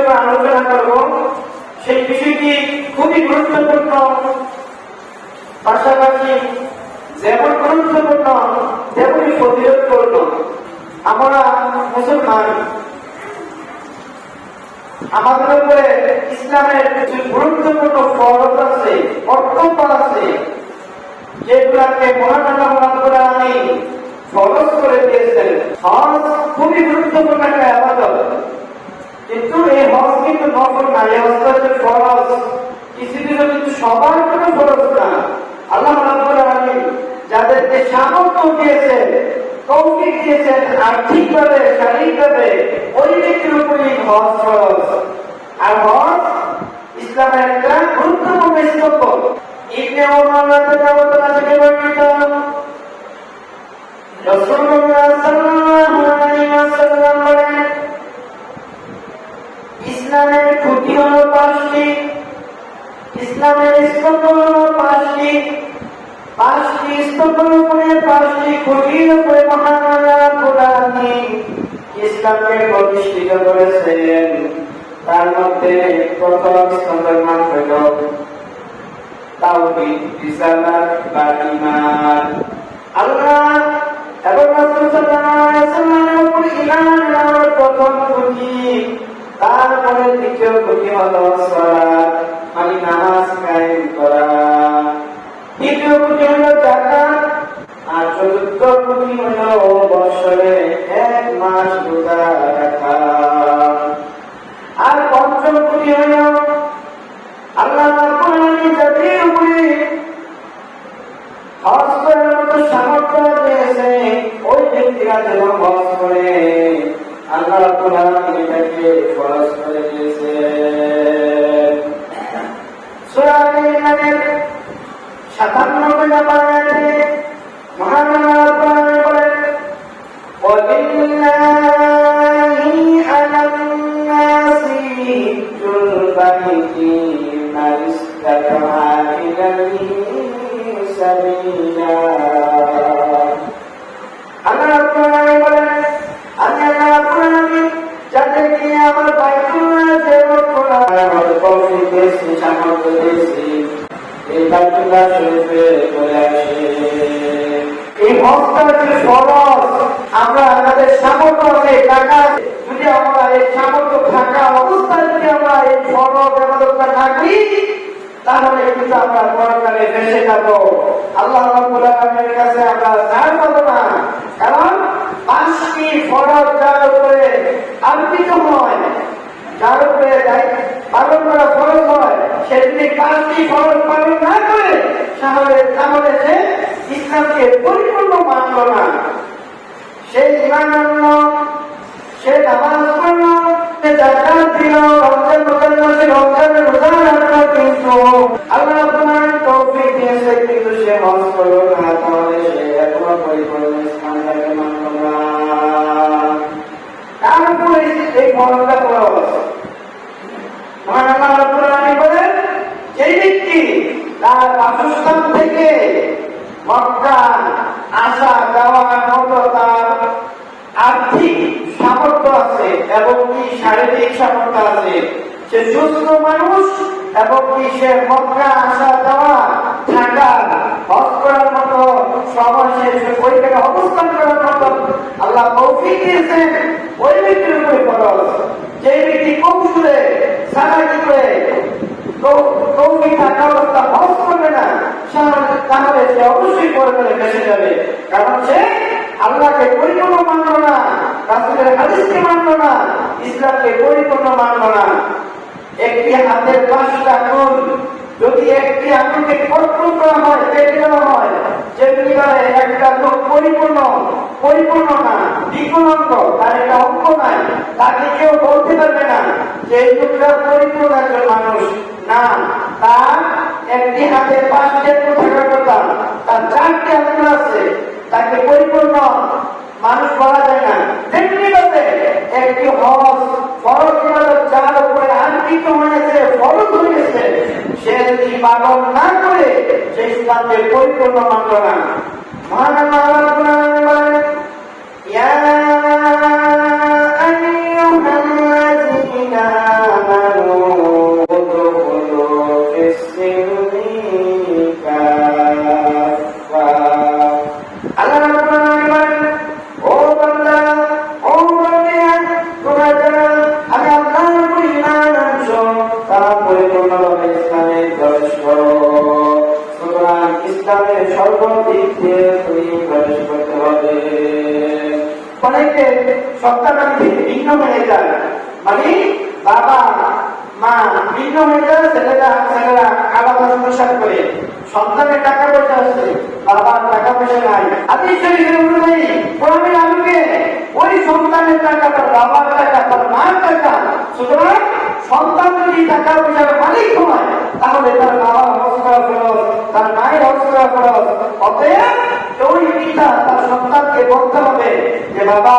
আমরা আলোচনা করব সেই বিষয়টি খুবই গুরুত্বপূর্ণ, পাশাপাশি যেমন গুরুত্বপূর্ণ তেমনি ফজিলতপূর্ণ। আমরা মুসলমান, আমাদের উপরে ইসলামের কিছু গুরুত্বপূর্ণ ফরজ আছে, কর্তব্য আছে, যেগুলাকে মহান আল্লাহ রাব্বুল আলামিন ফরজ করে দিয়েছেন। হজ খুবই গুরুত্বপূর্ণ একটা ইবাদত, কিন্তু এই হজ কিন্তু নফল না, এই হজ হচ্ছে ফরজ। কিছু কিন্তু সবার জন্য ফরজ না। আল্লাহ রাব্বুল আলামিন যাদেরকে সামর্থ্য দিয়েছেন, তৌফিক দিয়েছেন আর্থিকভাবে, শারীরিকভাবে, ওই ব্যক্তির উপরই হজ ফরজ। আর হজ ইসলামের একটা গুরুত্বপূর্ণ স্তম্ভ। ইবনে ওমর রাদিয়াল্লাহু তাআলা থেকে বর্ণিত, রাসূলুল্লাহ সাল্লাল্লাহু আলাইহি ওয়াসাল্লাম বলেন, ইসলামের খুঁটি হলো 5টি, ইসলামের স্তম্ভ হলো 5টি। 5টি স্তম্ভের উপরে, 5টি খুঁটির উপরে মহান আল্লাহ রাব্বুল আলামিন ইসলামকে প্রতিষ্ঠিত করেছেন। তার মধ্যে প্রথম স্তম্ভের নাম হল তাওহীদ, রিসালাত বা ঈমান। আল্লাহ এবং রাসূল সাল্লাল্লাহু আলাইহি ওয়াসাল্লামের উপর ঈমান আনার প্রথম খুঁটি। তারপরে দ্বিতীয় খুঁটি হলো সালাত, মানে নামাজ কায়েম করা। তৃতীয় খুঁটি হলো যাকাত, আর চতুর্থ খুঁটি হলো বছরে 1 মাস রোজা রাখা। আর পঞ্চম খুঁটি হলো আল্লাহ রাব্বুল আলামিন যাদের উপরে হজ করার মতো সামর্থ্য দিয়েছে, ওই ব্যক্তিরা যেন হজ করে, আল্লাহ রাব্বুল আলামিন এটাকে ফরজ করে দিয়েছে। সূরা আল-ইমরানের 57 নম্বর আয়াতে মহান আল্লাহ রাব্বুল আলামিন বলেন, ওয়ালিল্লাহি আলান নাসি হিজ্জুল বাইতি মান ইসতাতা ইলাইহি সাবিলা। আল্লাহ রাব্বুল আলামিন বলেন, আমি আল্লাহ রাব্বুল আলামিন যাদেরকে আমার বাইতুল্লাহ জিয়ারত করার তৌফিক দিয়েছি, সামর্থ্য দিয়েছি, এই বাইতুল্লাহ শরীফে চলে আসে। এই হজটা হচ্ছে ফরজ। আমরা আমাদের সামর্থ্য আছে, টাকা আছে, যদি আমরা এই সামর্থ্য থাকা অবস্থায় যদি আমরা এই ফরজ ইবাদতটা থাকি, তাহলে কিন্তু আমরা পরকালে বেঁচে যাব। আল্লাহ রাব্বুল আলামিনের কাছে আমরা ছাড় পাবো না। কারণ 5টি ফরজ যার উপরে আরোপিত হয়, যার উপরে পালন করা ফরজ হয়, সে যদি 5টি ফরজ পালন না করে তাহলে সে ইসলামকে পরিপূর্ণ মানল না। সে ঈমান আনলো, সে নামাজ পড়লো, সে যাকাত দিল, রমজান মাসে রমজানের রোজা রাখলো, কিন্তু আল্লাহ রাব্বুল আলামিন তৌফিক দিয়েছে, কিন্তু সে হজ করলো না, তাহলে সে এখনো পরিপূর্ণ ইসলামকে মানল না। তারপরে এই ফরজটা ফরজ। মহান আল্লাহ রাব্বুল আলামিন বলেন, যেই ব্যক্তি তার বাসস্থান থেকে মক্কা আসা যাওয়ার মতো তার আর্থিক সামর্থ্য আছে এবং কি শারীরিক সামর্থ্য আছে, সে সুস্থ মানুষ এবং কি সে মক্কা আসা যাওয়া, থাকা, হজ করার মতো সময়, সে ওই জায়গায় অবস্থান করার মতো আল্লাহ তৌফিক দিয়েছেন, ওই ব্যক্তির উপরে ফরজ। যে ব্যক্তি কৌশলে চালাকি করে তৌফিক থাকা অবস্থা হজ করবে না, তাহলে সে অবশ্যই পরকালে বেঁচে যাবে। কারণ সে আল্লাহকে পরিপূর্ণ মানল না, রাসূলের হাদিসকে মানল না, ইসলামকে পরিপূর্ণ মানল না। একটি হাতের 5টা আঙ্গুল, যদি একটি আঙ্গুলকে কর্তন করা হয়, কেটে দেওয়া হয়, যেমনি করে একটা লোক পরিপূর্ণ না, বিকলাঙ্গ, তার একটা অঙ্গ নাই, তাকে কেউ বলতে পারবে না যে এই লোকটা পরিপূর্ণ একজন মানুষ না। তার একটি হাতে 5টি আঙ্গুল থাকার কথা, তার 4টি আঙ্গুল আছে, তাকে পরিপূর্ণ মানুষ বলা যায় না। তেমনি ভাবে একটি হজ ফরজ ইবাদত যার উপরে আরোপিত হয়েছে, ফরজ হয়েছে, সে যদি পালন না করে সে ইসলামকে পরিপূর্ণ মানল না। মহান আল্লাহ রাব্বুল আলামিন বলেন, ইয়া আইয়ুহাল্লাযীনা অনেকে সন্তান ভিন্ন হয়ে যায়, মানে বাবা মা ভিন্ন হয়ে যায়, ছেলেরা আলাদা সংসার করে, সন্তানের টাকা পয়সা আছে, বাবার টাকা পয়সা নাই। হাদিস শরীফের অনুযায়ী কোরআনের আলোকে ওই সন্তানের টাকা তার বাবার টাকা, তার মায়ের টাকা। সুতরাং সন্তান যদি টাকা পয়সার মালিক হয় তাহলে তার বাবার হজ করা ফরজ, তার মায়ের হজ করা ফরজ। অতএব ওই পিতা তার সন্তানকে বলতে হবে যে বাবা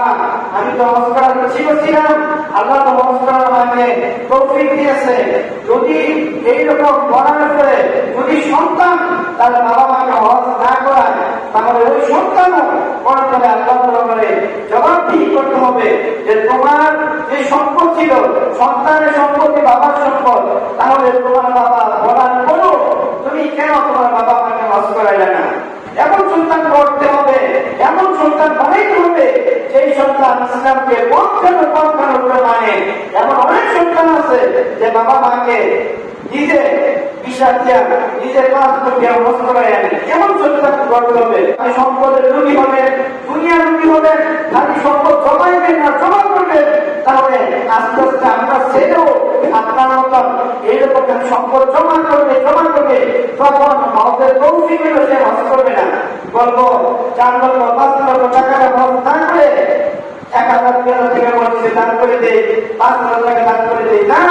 আমি তো হজ করার ইচ্ছে করছিলাম, আল্লাহ তো হজ করার আমাকে তৌফিক দিয়েছে। যদি এইরকম বলার পরে যদি সন্তান তার বাবা মাকে হজ না করায় তাহলে ওই সন্তানও করতে হবে আল্লাহ করে জবাবদিহি করতে হবে যে তোমার যে সম্পদ ছিল সন্তানের সম্পত্তি বাবার সম্পদ, তাহলে তোমার বাবা বলার পরও তুমি কেন তোমার বাবা মাকে হজ করাইলে না? এমন সন্তান করতে হবে, এমন সন্তান বানাইতে হবে সেই সন্তান ইসলামকে পক্ষানো করে মানে। এমন অনেক সন্তান আছে যে বাবা মাকে নিজে বিশ্বাস দিয়া নিজের কাজ করতে হজ করাই আনে। এমন সন্তান করতে হবে। আপনি সম্পদের রুগী হবেন, দুনিয়ার রুগী হবেন, খালি সম্পদ জমাইবেন না, জমা করবেন, তাহলে আস্তে আস্তে আপনার ছেলেও আপনার মতন এইরকম সম্পদ জমা করবে, তখন হজের তৌফিক হলো সে হজ করবে না। বলবো 4 লক্ষ 5 লক্ষ টাকাটা হজ না করে 1000 টাকা বলছে দান করে দেয়, 5,000 টাকা দান করে দেয়, না,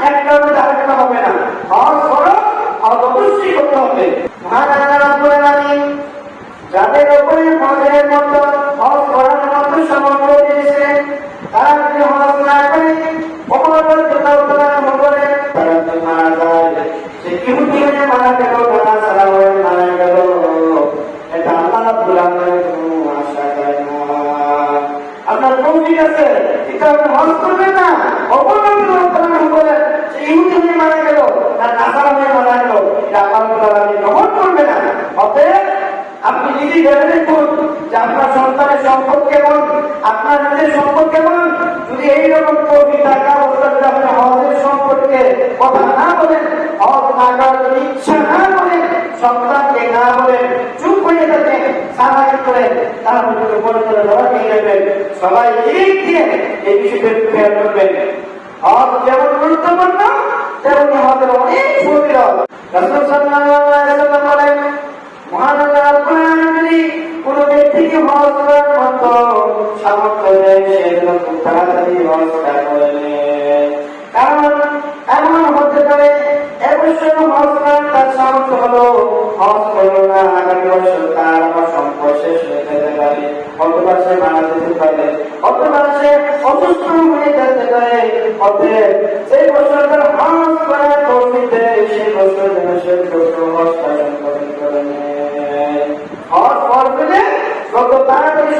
একটা আরেকটা হবে না। হজ করো, হজ অবশ্যই করতে হবে। মহান আল্লাহ রাব্বুল আলামিন যাদের উপরে হজের মতো হজ করার মতো সামর্থ্য দিয়েছেন তারা যদি হজ না করে অপরাধ করে তারা যদি মারা যায়, সে ইহুদি হয়ে মারা গেল, নাসারা হয়ে মারা গেল, এটা আল্লাহ রাব্বুল আলামিনের কোনো আশা করে না। আপনার তৌফিক আছে কিন্তু আপনি হজ করবেন না, অপরাধ করে সে ইহুদি হয়ে মারা গেল না নাসারা হয়ে মারা গেল, এটা আল্লাহ রাব্বুল আলামিন গ্রহণ করবে না। অতএব আপনি নিজে ভেবে দেখুন যে আপনার সন্তানের সম্পদ কেমন, আপনার নিজের সম্পদ কেমন। যদি এইরকম তৌফিক থাকা অবস্থাতে আপনি হজের সম্পর্কে কথা না বলেন, হজ না করার যদি ইচ্ছা না করেন, সন্তানকে না বলেন, চুপ হয়ে থাকেন, সাহায্য করেন, তাহলে কিন্তু বড় করে ধরা নিয়ে যাবেন। সবাই এই দিয়ে এই বিষয়টা খেয়াল করবেন। হজ যেমন গুরুত্বপূর্ণ তেমনি হজের অনেক ফজিলত। রাসূল সাল্লাল্লাহু আলাইহি ওয়াসাল্লাম বলেন, মহান আল্লাহ রাব্বুল আলামিন যদি কোন ব্যক্তিকে হজ করার মতো সামর্থ্য দেয় সে যেন খুব তাড়াতাড়ি হজটা করে নেয়। কারণ এমন হতে পারে এবছর হজ করার তার সামর্থ্য হলো, হজ করলো না, আগামী বছর তার আবার সম্পদ শেষ হয়ে যেতে পারে, অথবা সে মারা যেতে পারে, অথবা সে অসুস্থ হয়ে যেতে পারে। অতএব সেই বছর তার হজ করার তৌফিক দেয়, সেই বছর যেন সে হজটা করে নেয়। হজ করবে যত তাড়াতাড়ি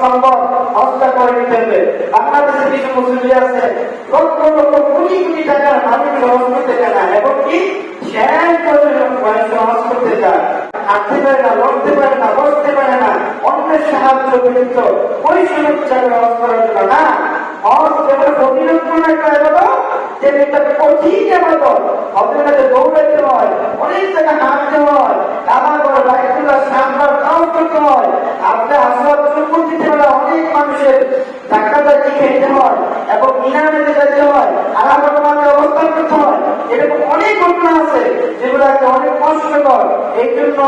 সম্ভব হজটা করে নিতে হবে। বাংলাদেশে কিছু মুসলিম আছে লক্ষ লক্ষ কোটি কোটি টাকার মালিক হজ করতে চায় না, এবং কি শেষ পর্যন্ত হজ করতে চায়, হাঁটতে পারে না, লড়তে পারে না, বসতে পারে না, অন্যের সাহায্য ব্যতীত পরিশ্রম চাবে হজ করার জন্য না। হজ যেমন প্রতিরক্ষণ একটা এবাদত, তেমনি একটা কঠিন এবাদত। হজের দৌড়াইতে হয়, অনেক জায়গা হাঁটতে হয়, কাবা করে বাইতুল্লাহ সামবার কাজ করতে হয়, আপনার আসবাব চুপুর দিতে হয়, অনেক মানুষের ধাক্কাধাক্কি খেতে হয়, এবং মিনারেতে যেতে হয়, আলাদা মাঠে অবস্থান করতে হয়। এরকম অনেক ঘটনা আছে যেগুলো একটা অনেক কষ্টকর। এই জন্য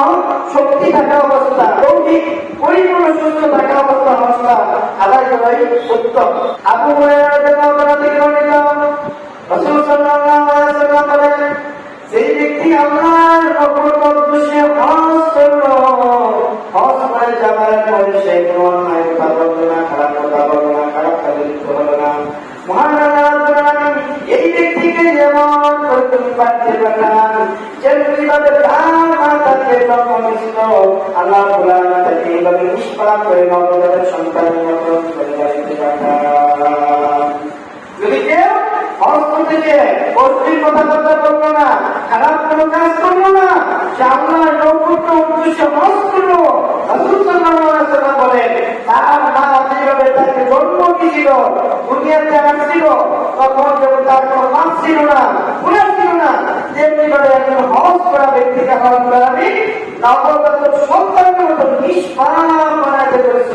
শক্তি থাকা অবস্থা, দৈহিক পরিপূর্ণ সুস্থ থাকা অবস্থা আদায় করাই উত্তম। আবু হুরায়রা রাদিয়াল্লাহু থেকে বর্ণিত, রাসূল সাল্লাল্লাহু আলাইহি ওয়াসাল্লাম বলেন, সেই ব্যক্তি আল্লাহর নবুয়ত উদ্দেশ্যে হজ করলো, হজ করে যাবার পরে সে কোনো অন্যায় কথা বলল না, খারাপ কথা বলল না, খারাপ কাজে লিপ্ত হলো না। মহান আল্লাহ রাব্বুল আলামিন এই ব্যক্তিকে যেমন করে তুমি পাঠিয়ে পাঠান, যেভাবে তার মাতাকে জন্ম দিয়েছিল, আল্লাহ রাব্বুল আলামিন তাকে এইভাবে নিষ্পাপ করে নবজাতক সন্তানের মতো করে বাড়িতে পাঠান। যদি কেউ হজ করতে গিয়ে অশ্লীল কথাবার্তা বললো না, খারাপ কোনো কাজ করলো না, সে আল্লাহর নৈকট্য উদ্দেশ্যে হজ করলো, রাসূল সাল্লাল্লাহু আলাইহি ওয়াসাল্লাম বলেন, তার মা যেভাবে তাকে জন্ম দিয়েছিল, দুনিয়াতে আসছিল, তখন যখন তার কোনো মাপ ছিল না, গুনাহ ছিল না, তেমনি ভাবে একজন হজ করা ব্যক্তিকে হজ করাবি নবজাতক সন্তানের মতো নিষ্পাপ বানাতে পেরেছে।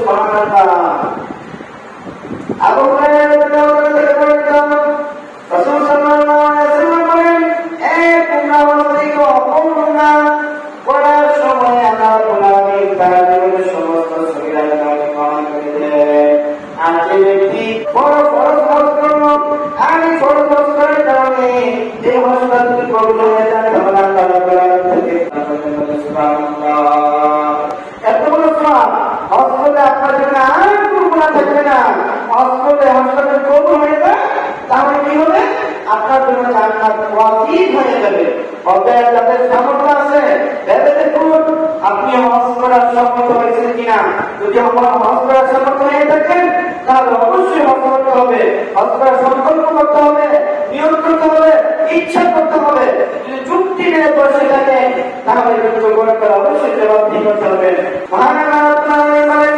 জন্য জান্নাত ওয়াজিব হয়ে যাবে। অতএব যাদের সামর্থ্য আছে ভেবে দেখুন আপনি হজ করার সামর্থ্য হয়েছে কিনা। যদি আমার হজ করার সামর্থ্য হয়ে থাকেন তাহলে অবশ্যই হজ করতে হবে, হজ করার সংকল্প করতে হবে, নিয়ত করতে হবে, ইচ্ছা করতে হবে। যদি চুক্তি নিয়ে বসে থাকে তাহলে কিন্তু করে করে অবশ্যই জবাবদিহি করতে হবে। মহান আল্লাহ তাআলা বলেন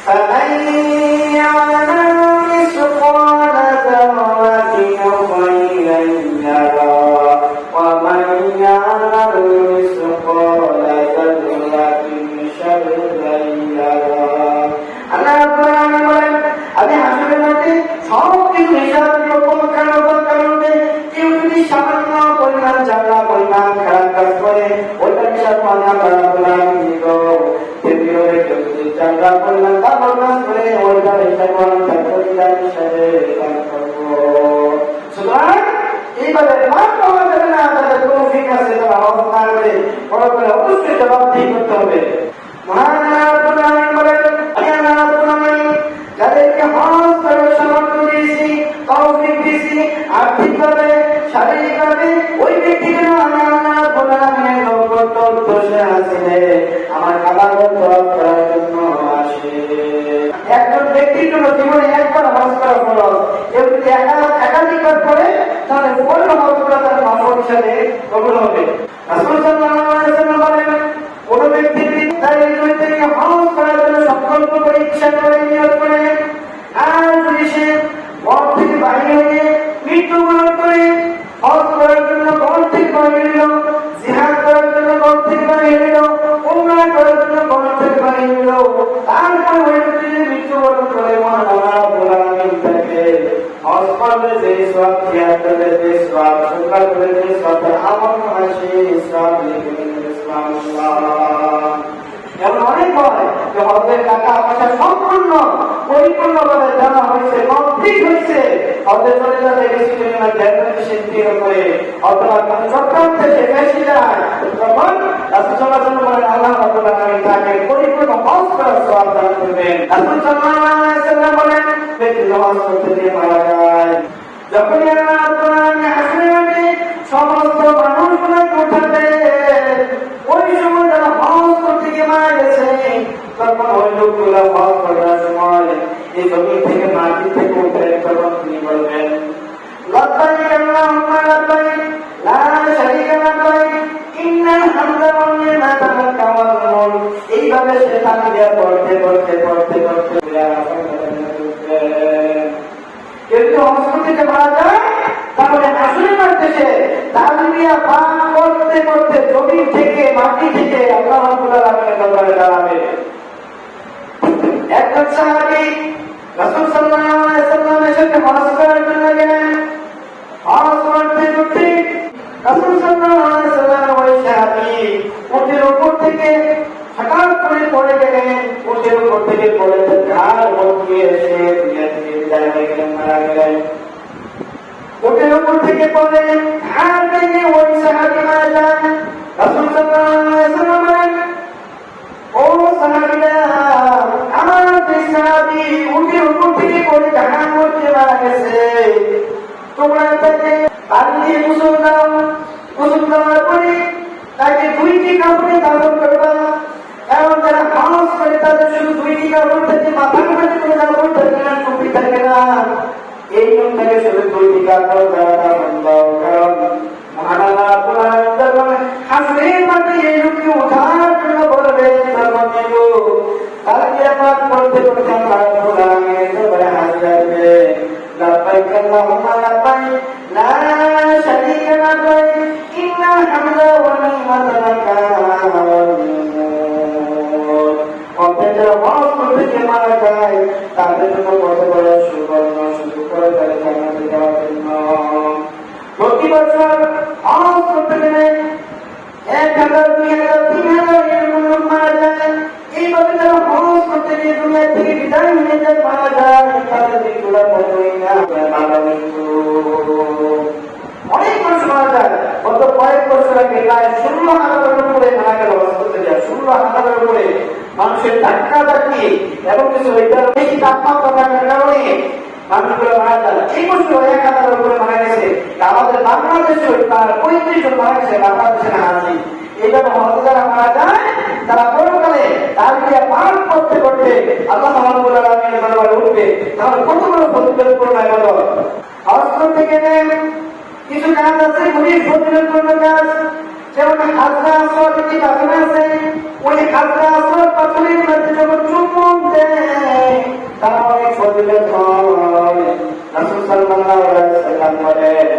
فمن يعمل مثقال ذرة خيرا يره ومن يعمل مثقال ذرة شرا يره। আল্লাহ তাআলা বলেন আমি হাসরের মধ্যে সব কিছু হিসাব রকম কারণে কেউ যদি সামান্য পরিমাণ জানা পরিমাণ খারাপ কাজ করে ওইটা হিসাব মানা করা দিব। জানা পরিমাণ ভালো কাজ করে ওইটা হিসাব মানা হিসাবে সুতরাং এইভাবে মাপ পাওয়া যাবে না। তাদের কোনো ঠিক আছে তারা অবস্থা করে বড় করে অবশ্যই জবাবদিহি করতে হবে। যাদেরকে হজ করার সামর্থ্য দিয়েছি, তৌফিক দিয়েছি, আর্থিকভাবে শারীরিকভাবে, ওই ব্যক্তিকে আমি আল্লাহ প্রধানের বসে আসলে আমার কাবাগর তরফ করার জন্য আসে। একজন ব্যক্তির জন্য জীবনে একবার হজ করা ফরজ, কেউ যদি একাধিকবার করে তাহলে পূর্ণ হজ করা তার নফল হিসাবে কবুল হবে। রাসূল সাল্লাল্লাহু আলাইহি ওয়াসাল্লাম বলেন কোন ব্যক্তি হজ করার জন্য সংকল্প করে ইচ্ছা করে নিয়ত করে আর যদি সে ঘর থেকে বাইরে হয়ে মৃত্যুবরণ করে হজ করার জন্য ঘর থেকে বাইরে এলো, জিহাদ করার জন্য ঘর থেকে বাইরে এলো, উমরা করার জন্য ঘর থেকে বাইরে এলো, তারপর ওই ব্যক্তি মৃত্যুবরণ করে মহান আল্লাহ রাব্বুল আলামিন তাকে হজ করলে যে সওয়াব, জিহাদ করলে যে সওয়াব, উমরা করলে যে সওয়াব, আমল করে সেই সওয়াব লিখে দিবেন। সুবহানাল্লাহ। এমন অনেক হয় যে হজের টাকা পয়সা সম্পূর্ণ পরিপূর্ণভাবে দেওয়া হয়েছে, কমপ্লিট হয়েছে, হজে চলে যাবে কিছু সিদ্ধির করে অথবা কোনো চক্রান্তে সে বেশি যায়, তখন রাসূল সাল্লাল্লাহু আলাইহি ওয়াসাল্লাম বলেন আল্লাহ রাব্বুল আলামিন তাকে পরিপূর্ণ হজ করার সওয়াব দান করবেন। রাসূল সাল্লাল্লাহু আলাইহি ওয়াসাল্লাম বলেন ব্যক্তি হজ করতে গিয়ে মারা যায়, যখন আল্লাহ রাব্বুল আলামিন হাসরের মাঠে সমস্ত মানুষগুলো উঠাবে, ওই সময় যারা হজ করতে গিয়ে মারা গেছে তখন ওই লোকগুলো হজ করার সময় এই জমি থেকে মাটি থেকে উঠে তখন তিনি বলবেন লব্বাইক আল্লাহুম্মা লব্বাইক লা শারীকা লাক ইন্নাল হামদা ওয়ান নি'মাতা লাক ওয়াল মুলক। এইভাবে সে তাকবীর পড়তে পড়তে পড়তে পড়তে যদি হজ করতে গিয়ে মারা যায় তাহলে হাসরের মাঠে সে তাকবীর পাঠ করতে করতে জমি থেকে মাটি থেকে আল্লাহ রাব্বুল আলামিনের দরবারে দাঁড়াবে। একজন সাহাবী রাসূল সাল্লাল্লাহু আলাইহি ওয়াসাল্লামের সাথে হজ করার জন্য গেলেন। হজ করতে করতে রাসূল সাল্লাল্লাহু আলাইহি ওয়াসাল্লাম ওই সাহাবী উটের উপর থেকে হঠাৎ করে পড়ে গেলেন। উটের উপর থেকে পড়ে ঘাড় মটকিয়ে এসে দুনিয়া থেকে বিদায় হয়ে গেলেন, মারা গেলেন। উটের উপর থেকে পড়ে ঘাড় ভেঙে ওই সাহাবী মারা যান। রাসূল সাল্লাল্লাহু আলাইহি ওয়াসাল্লাম বলেন ও সাহাবীরা, আমার সাহাবী উটের উপর থেকে পড়ে ঘাড় মটকে মারা গেছে, তোমরা তাকে পানি দিয়ে গোসল দাও, গোসল দেওয়ার পরে তাকে দুইটি কাপড়ে দাফন করবা। কারণ যারা হজ করে তাদের শুধু দুইটি কাপড় থাকে, মাথার উপরে কোনো কাপড় থাকে না, টুপি থাকে না, এই জন্য থেকে শুধু দুইটি কাপড় দেওয়া দাফন দাও। কারণ মহান আল্লাহ রাব্বুল আলামিন হাসরের মাঠে এই লোককে ওঠার জন্য বলবেন তখন তাকে পাঠ করতে করতে আল্লাহ রাব্বুল আলামিনের দরবারে হাজির হবে। লব্বাইক আল্লাহুম্মা লব্বাইক লা শারীকা লাক ইন্নাল হামদা ওয়ান নি'মাতা লাক ওয়াল মুলক। অপেক্ষা হজ করতে গিয়ে মারা যায় তাদের জন্য কত বড় সুবর্ণ সুযোগ করে তারা জান্নাতে যাওয়ার জন্য। প্রতি বছর হজ করতে গেলে 1000, 2000, 3000 এরকম লোক মারা যায়। এইভাবে যারা হজ করতে গিয়ে দুনিয়া থেকে বিদায় হয়ে যায়, মারা যায়, তাদের মৃত্যুটা কতই না মারা মৃত্যু। অনেক মানুষ মারা যায়। গত কয়েক বছর আগে প্রায় 16,000-এর উপরে মারা গেল হজ করতে যায়। 16,000-এর উপরে মানুষের ধাক্কা ধাক্কি এবং কিছু বেশি তাপমাত্রা থাকার কারণে মানুষগুলো মারা যায়। এই বছর 1000 উপরে মারা গেছে। আমাদের বাংলাদেশে তার 35 জন মারা গেছে, বাংলাদেশে না আছে। এইভাবে হয়তো যারা মারা যায় তারা পরকালে তার দিয়ে পাঠ করতে করতে আল্লাহ রাব্বুল আলামিনের দরবারে উঠবে। তাহলে কত বড় ফজিলতপূর্ণ ইবাদত। হজ করতে গেলে কিছু কাজ আছে, খুবই ফজিলতপূর্ণ কাজ। যেমন হাজরা আসওয়াদ একটি পাথর আছে, ওই হাজরা আসওয়াদ পাথরের মধ্যে যখন চুম্বন দেয় তার অনেক ফজিলত হয়। রাসূল সাল্লাল্লাহু আলাইহি ওয়াসাল্লাম বলেন,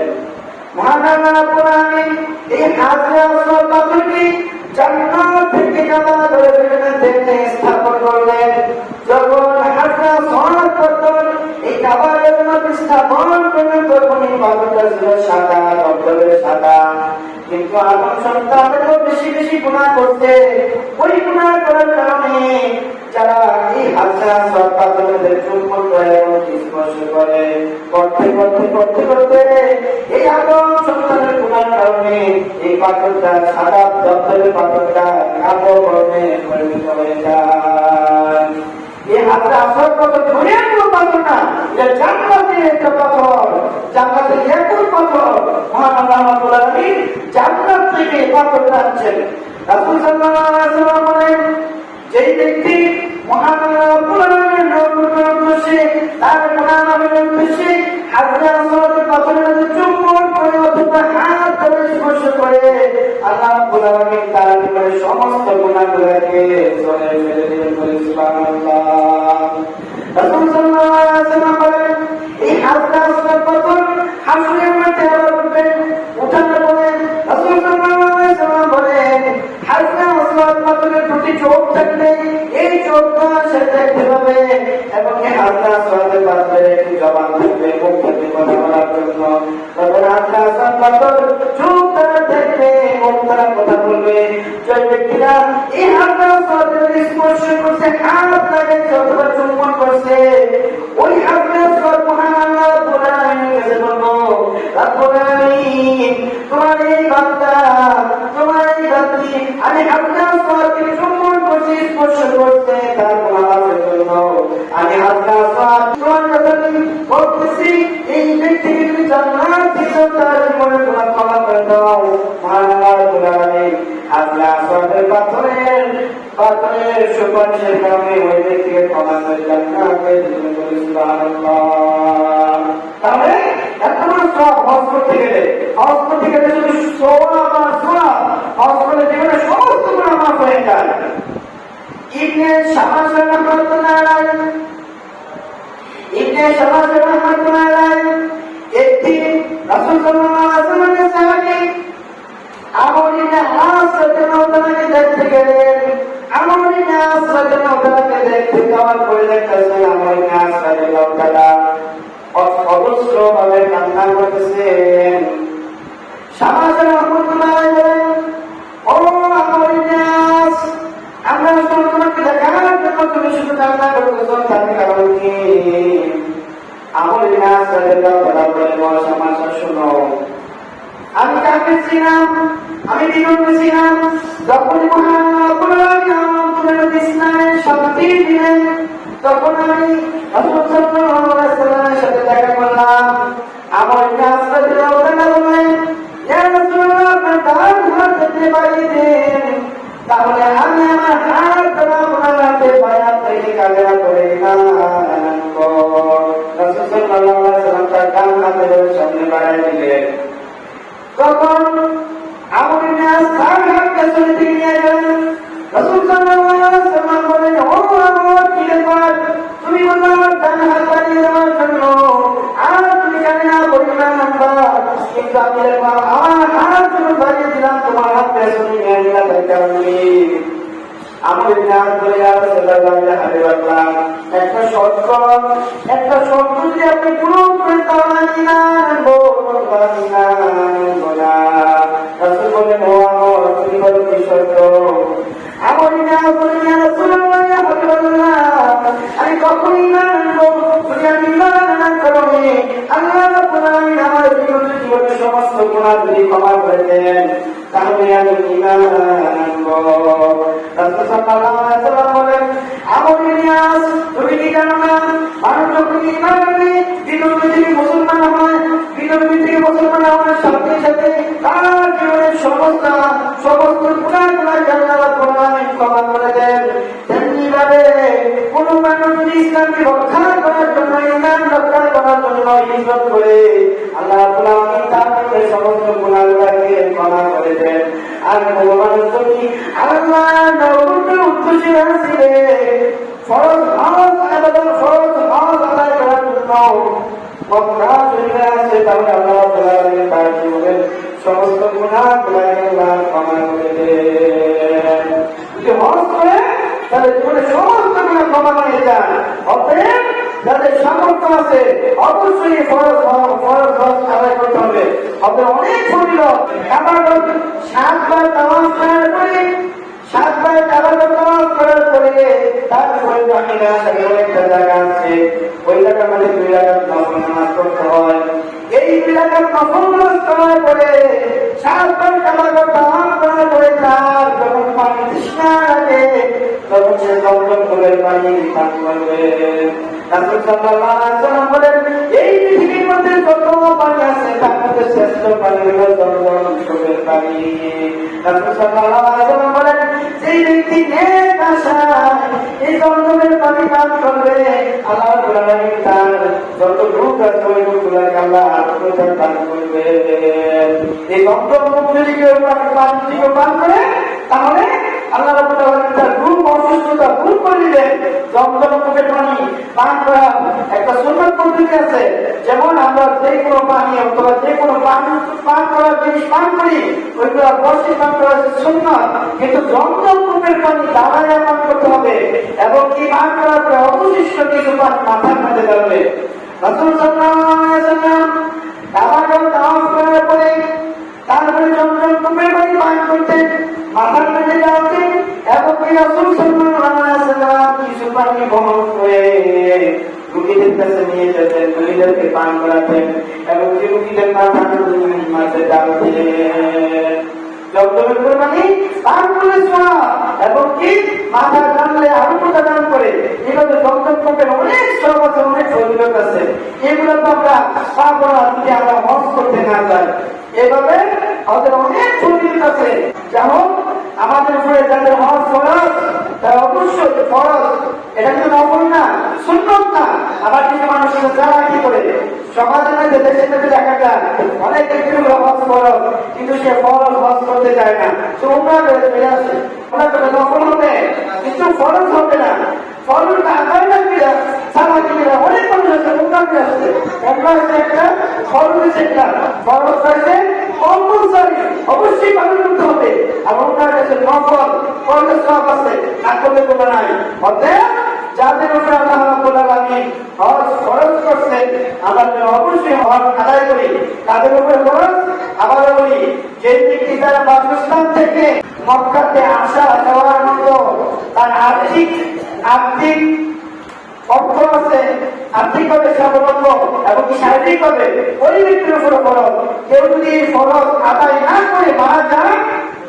মহান আল্লাহ রাব্বুল আলামিন এই হাজরা আসওয়াদ পাথরটি জান্নাত থেকে কাবা ঘরের মধ্যে স্থাপন করলেন। যখন হাজরা আসওয়াদ পাথর এই কাবা ঘরের মধ্যে স্থাপন করলেন তখন এই পাথরটা ছিল সাদা, টকটকে সাদা। কিন্তু আদম সন্তান তো বেশি বেশি গুনাহ করতে, ওই গুনাহ করার কারণে যারা এই হাজরা আসওয়াদ পাথরের চুম্বন করে এবং স্পর্শ করে করতে করতে করতে করতে এই আদম সন্তানের গুনার কারণে এই পাথরটা সাদা টকটকে পাথরটা কালো বর্ণে পরিণত হয়ে যায়। এই হাজরা আসওয়াদ পাথর দুনিয়ার কোনো পাথর না, এটা জান্নাতের একটা পাথর, জান্নাতের একুল পাথর। মহান আল্লাহ রাব্বুল আলামিন জান্নাত থেকে পাথরটা আনছেন। রাসূল সাল্লাল্লাহু আলাইহি ওয়াসাল্লাম বলেন, যেই ব্যক্তি মহান আল্লাহ রাব্বুল আলামিনের নবুয়তের উদ্দেশ্যে তার গুনাহের উদ্দেশ্যে হাজরা আসওয়াদের পাথরের চুম্বন করে অথবা হাত ধরে স্পর্শ করে আল্লাহ রাব্বুল আলামিন তার জীবনের সমস্ত গুনাহগুলোকে ঝরে ফেলে দিবেন। সুবহানাল্লাহ। রাসূল সাল্লাল্লাহু আলাইহি ওয়াসাল্লাম বলেন, এই হাজরা আসওয়াদ পাথর হাসরের মাঠে আবার উঠবে। উঠার পরে রাসূল সাল্লাল্লাহু আলাইহি ওয়াসাল্লাম বলেন, হাজরা আসওয়াদ পাথরের দুটি চোখ থাকবে, এই চোখটা সে দেখতে পাবে এবং এই হাজরা আসওয়াদের পাথরের একটি জবান থাকবে, মুখ থাকবে কথা বলার জন্য। তখন হাজরা আসওয়াদ পাথর চোখ দ্বারা দেখবে, মুখ দ্বারা কথা বলবে। যে ব্যক্তিরা এই হাজরা আসওয়াদের স্পর্শ করছে, হাত লাগাইছে অথবা চুম্বন করছে, ওই হাজরা আসওয়াদ মহান আল্লাহ রাব্বুল আলামিনের কাছে বলবো, রাব্বুল আলামিন তোমার এই বান্দা, তোমার এই বান্দি আমি হাজরা আসওয়াদকে চুম্বন করছি, স্পর্শ করছে, তার গুনাহের জন্য আমি হাজরা আসওয়াদ তোমার কাছে বলতেছি, এই ব্যক্তিকে তুমি জান্নাত দিও, তার জীবনের গুনাহ ক্ষমা করে দাও। মহান আল্লাহ রাব্বুল আলামিন হাজরা আসওয়াদের পাথরের সুপারিশের কারণে ওই ব্যক্তিকে ক্ষমা করে জান্নাতে দিবেন। সুবহানাল্লাহ। তাহলে এত বড় সওয়াব হজ করতে গেলে শুধু সওয়াব আর সওয়াব, হজ করলে জীবনের সমস্ত গুনাহ মাফ হয়ে যায়। ইবনে শামাস রাহমাতুল্লাহ আলাইহি একদিন রাসূল সাল্লাল্লাহু আলাইহি ওয়াসাল্লামের সাহাবী আমর ইবনে আস রাদিয়াল্লাহু তাআলাকে দেখতে গেলেন। আমর ইবনে আস রাদিয়াল্লাহু তাআলাকে দেখতে যাওয়ার পরে দেখতেছেন আমর ইবনে আস রাদিয়াল্লাহু তাআলা অজস্রভাবে কান্না করতেছেন। শামাস রাহমাতুল্লাহ আলাইহি, ও আমর ইবনে আস, আমরা তোমাকে দেখার জন্য তুমি শুধু কান্না করতেছো, তার কারণ কি? আমর ইবনে আস রাদিয়াল্লাহু তাআলা বলেন, ও শামাস, শোনো, আমি কাফির ছিলাম, আমি বিগত ছিলাম, যখন মহান রাব্বুল আলামিন তোমার ইসলামের শক্তি দিলেন তখন আমি রাসূল সাল্লাল্লাহু আলাইহি ওয়াসাল্লামের সাথে দেখা করলাম। আমর ইবনে আস রাদিয়াল্লাহু তাআলা বলেন, ইয়া রাসূলুল্লাহ, আপনার ডান হাত দেখতে পারি দেন, তাহলে আমি আমার হাত দ্বারা আপনার হাতে বায়াত থেকে কালেমা পড়ে ইমান আনবো। রাসূল সাল্লাল্লাহু আলাইহি ওয়াসাল্লাম তার ডান হাতের সামনে বাড়ায় দিলেন। তখন আমর ইবনে আস তার হাতকে সরিয়ে দিয়ে গেলেন। রাসূল সাল্লাল্লাহু আলাইহি ওয়াসাল্লাম বলেন, ও আমর, কি ব্যাপার? তুমি বললে আমার ডান হাত বাড়িয়ে দেওয়ার জন্য, আর তুমি জানি না পরিমাণ নাম্বার, কিন্তু আমি দেখলাম আমার হাত যখন বাড়িয়ে দিলাম তোমার হাতকে সরিয়ে নিয়ে গেলাম, তাই কারণে আমর ইবনে আস বলে, ইয়া রাসূলুল্লাহ, একটা শর্ত যদি আপনি পূরণ করেন তাহলে ঈমান আনবো। রাসূল বলেন, ও আমর, তুমি বলো কি শর্ত? আমর ইবনে আস বলেন, ইয়া রাসূলুল্লাহ, ইয়া হাবিবাল্লাহ, আমি কখন ঈমান আনবো? যদি আমি ঈমান আনার কারণে আল্লাহ রাব্বুল আলামিন আমার জীবনের সমস্ত গুনাহ যদি ক্ষমা করে দেন তাহলে আমি ঈমান আনবো। রাসূল সাল্লাল্লাহু আলাইহি ওয়াসাল্লাম বলেন, আমর ইবনে আস, তুমি কি জানো না মানুষ যখন ঈমান আনবে বিনবী থেকে মুসলমান হয়, বিনবী থেকে মুসলমান হওয়ার সাথে সাথে তার জীবনের সমস্ত গুনাহগুলোকে আল্লাহ রাব্বুল আলামিন ক্ষমা করে দেন। তেমনি ভাবে কোন মানুষ যদি ইসলামকে রক্ষা করার জন্য, ইমান রক্ষা করার জন্য হিজরত করে, আল্লাহ রাব্বুল আলামিন তার সমস্ত গুনাহগুলোকে ক্ষমা করে দেন। আর কোন মানুষ যদি আল্লাহর নবীর উদ্দেশ্যে আসে ফরজ আদায় করার জন্য মক্কা শরীফে আসে, তাহলে আল্লাহ রাব্বুল আলামিন তার জীবনের সমস্ত গুনাহগুলোকে ক্ষমা করে দেন। যদি হজ করে তাহলে জীবনের সমস্ত গুনাহ ক্ষমা হয়ে যান। অতএব যাদের সামর্থ্য আছে অবশ্যই ফরজ হজ আদায় করতে হবে। আপনার অনেক ফজিলত, ইবাদত 7 বার তাওয়াফ করার পরে, 7 বার ইবাদত তাওয়াফ করার পরে তারপরে বাকিরা একটা জায়গা আছে, ওই জায়গার মধ্যে 2 রাকাত নফল নামাজ পড়তে হয়। এই 2 রাকাত নফল নামাজ পড়ার পরে 7 বার ইবাদত তাওয়াফ করার পরে তার যখন পানি তৃষ্ণা লাগে তখন সে জমজম ফুলের পানি পান করবে। রাসূল সাল্লাল্লাহু আলাইহি ওয়াসাল্লাম বলেন, এই পৃথিবীর মধ্যে যত পানি আছে তার মধ্যে শ্রেষ্ঠ পানি হলো জমজম ফুলের পানি। রাসূল সাল্লাল্লাহু আলাইহি ওয়াসাল্লাম বলেন, যেই ব্যক্তি নেক আশায় এই জমজমের পানি পান করবে, আল্লাহ রাব্বুল আলামিন তার যত রূপ আছে ওই রূপগুলোকে আল্লাহ আত্মদান দান করবে। এই জমজম যদি কেউ পান করে তাহলে আল্লাহ রাব্বুল আলামিন তার রূপ অসুস্থতা দূর করে দিবেন। জমজম কূপের পানি পান করা একটা সুন্নাত পদ্ধতি আছে। যেমন আমরা যে কোনো পানি অথবা যে কোনো পান করার জিনিস পান করি, ওইগুলো বসে পান করা সুন্নাত, কিন্তু জমজম কূপের পানি দাঁড়ায় পান করতে হবে এবং কি পান করার পরে অবশিষ্ট কিছু পান মাথার মধ্যে যাবে। রাসূল সাল্লাল্লাহু আলাইহি ওয়াসাল্লাম তাওয়াফ করার পরে তারপরে জমজম কূপের পানি পান করতেন, মাথার মধ্যে যাওয়াতেন এবং কি রাসূল সাল্লাল্লাহু আলাইহি ওয়াসাল্লাম কিছু পানি বহন করে রোগীদের কাছে নিয়ে যেতেন, রোগীদেরকে পান করাতেন এবং যে রোগীদের মাঝে ডালতেন। জমজমের পানি পান করলে সওয়াব এবং কি মাথা টানলে আরো প্রদান করে। এভাবে জমজম কূপের অনেক সওয়াব আছে, অনেক ফজিলত আছে। এগুলো তো আমরা পাবো না যদি আমরা হজ করতে না যাই। এভাবে আমাদের অনেক ফজিলত আছে। যেমন আমাদের উপরে যাদের হজ ফরজ, তারা অবশ্যই ফরজ, এটা কিন্তু নফল না, সুন্নাত না। আবার কিছু মানুষ যারা কি করে সমাজের মধ্যে দেশের মধ্যে দেখা যায় অনেক ব্যক্তিগুলো হজ ফরজ, কিন্তু সে ফরজ হজ করতে চায় না, সে উমরা করে চলে আসে। ওরা করে নফল হবে কিন্তু ফরজ হবে না। ফরজটা আদায় লাগবে না, সামাজিকরা অনেক মানুষ আছে উমরা করে আসছে। উমরা হচ্ছে একটা, ফরজ হচ্ছে একটা। ফরজ হচ্ছে কম্পালসারি, অবশ্যই পালন করতে হবে। আর উমরা হচ্ছে নফল, ফরজের সওয়াব আছে, না করলে কোনো নাই। অতএব যাদের উপরে আল্লাহ রাব্বুল আলামিন হজ ফরজ করছেন, আমরা অবশ্যই হজ আদায় করি। তাদের উপরে ফরজ আবার বলি, যে ব্যক্তি তারা পাকিস্তান থেকে মক্কাতে আসা যাওয়ার মতো তার আর্থিক অর্থ আছে, আর্থিকভাবে স্বাবলম্ব এবং শারীরিকভাবে ওই ব্যক্তির উপরে ফরজ। কেউ যদি এই ফরজ আদায় না করে মারা যায়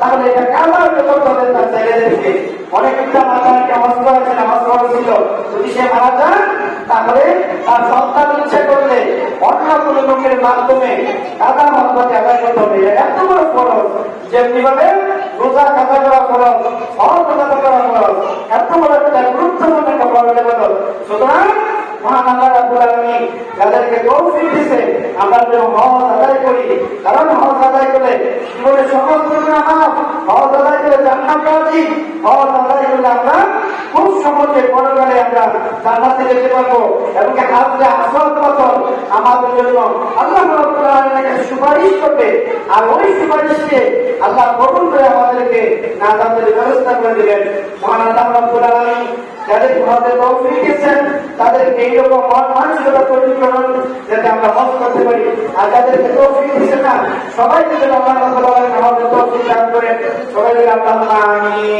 তাহলে এটা কাবার করতে হবে তার ছেলেদেরকে। অনেক পিতা মাতা নামাজ পড়েছে, নামাজ পড়েছিল, যদি সে মারা যায় তাহলে তার সন্তান ইচ্ছা করলে অন্য কোনো লোকের মাধ্যমে কাদা মহব্বতে আদায় করতে হবে। এত বড় ফরজ, যেমনি ভাবে রোজা কাদা করা ফরজ, হজ কাদা করা ফরজ, এত বড় একটা গুরুত্বপূর্ণ একটা ফরজের মতো। সুতরাং মহান আল্লাহ রাব্বুল আলামিন যাদেরকে তৌফিক দিয়েছে আমরা যেন হজ আদায় করি, কারণ হজ আদায় করলে জীবনের সমস্ত গুনাহ মাফ, হজ আদায় করলে জান্নাত পাওয়া, হজ আদায় করলে আমরা খুব সহজে পরকালে আমরা জান্নাতে যেতে পারবো এবং হাজরে আসওয়াদ পাথর আমাদের জন্য আল্লাহ রাব্বুল আলামিনের কাছে সুপারিশ করবে। আর ওই সুপারিশকে আল্লাহ কবুল করে আমাদেরকে নাজাতের ব্যবস্থা করে দিবেন। মহান আল্লাহ রাব্বুল আলামিন যাদের হজে তৌফিক দিয়েছেন তাদেরকে এইরকম মানসিকতা তৈরি করুন যাতে আমরা হজ করতে পারি। আর যাদেরকে তৌফিক দিচ্ছেন না সবাইকে যেন আল্লাহ রাব্বুল আলামিন আমাদের তৌফিক দান করেন। সবাই আল্লাহুম্মা আমিন।